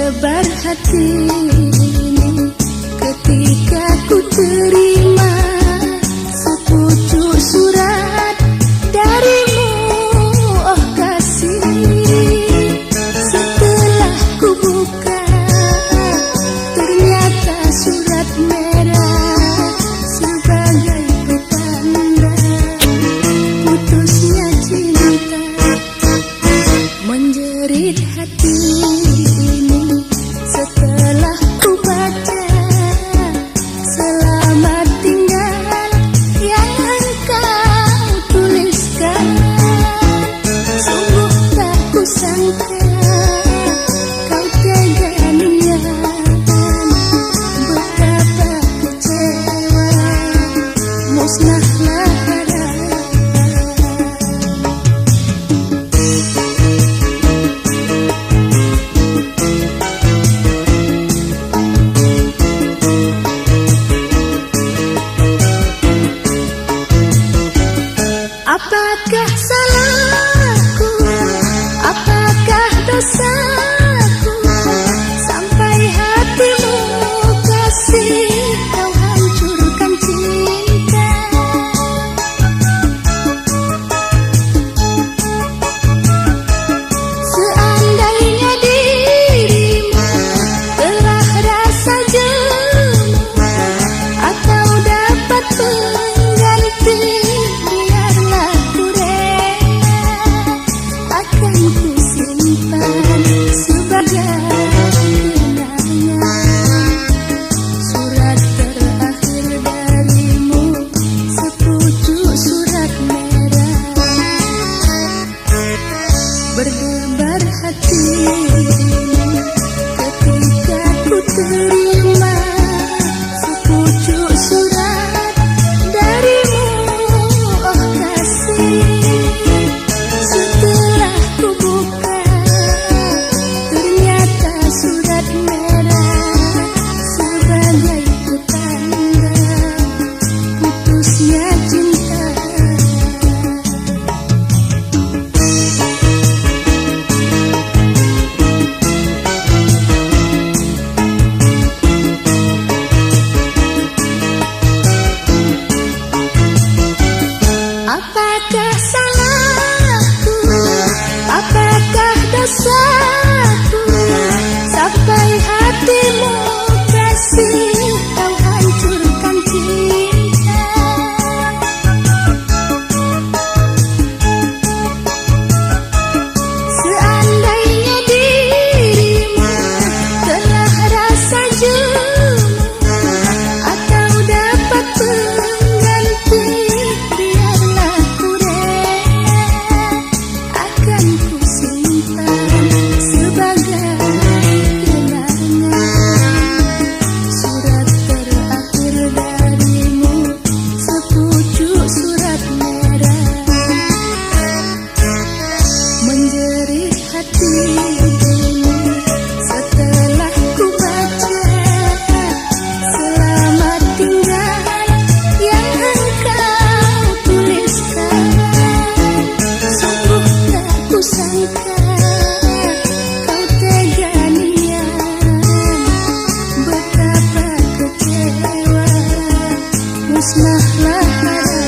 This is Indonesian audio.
Berdebar hati ini ketika ku terima sepucuk surat darimu, oh kasih. Setelah ku buka, ternyata surat merah sebagai petanda putusnya cinta. Menjerit hati ini setelah ku baca, selamat tinggal yang engkau tuliskan. Sungguh tak ku sangka kau tega niatan, betapa kecewa, musnahlah harapan. Apakah salahku? Apakah dosaku? Sampai hatimu kasih kau hancurkan cinta. Seandainya dirimu telah rasa jemu atau dapat pengganti, sebagai kenangan surat terakhir darimu, sepucuk surat merah. Berdebar hati ketika ku terima sepucuk surat darimu, oh kasih. Setelah ku buka, surat merah sebagai petanda putusnya cinta. Apakah salahku? Apakah dosaku? Sampai hatimu kasih kau hancurkan cinta. Seandainya dirimu telah rasa jemu atau dapat pengganti, biarlah ku rela, akan ku simpan sebagai surat terakhir darimu, sepucuk surat merah. Menjerit hati ini setelah ku baca, selamat tinggal yang engkau tuliskan. Sungguh tak ku sangka kau tega niat, betapa kecewa, musnahlah harapan.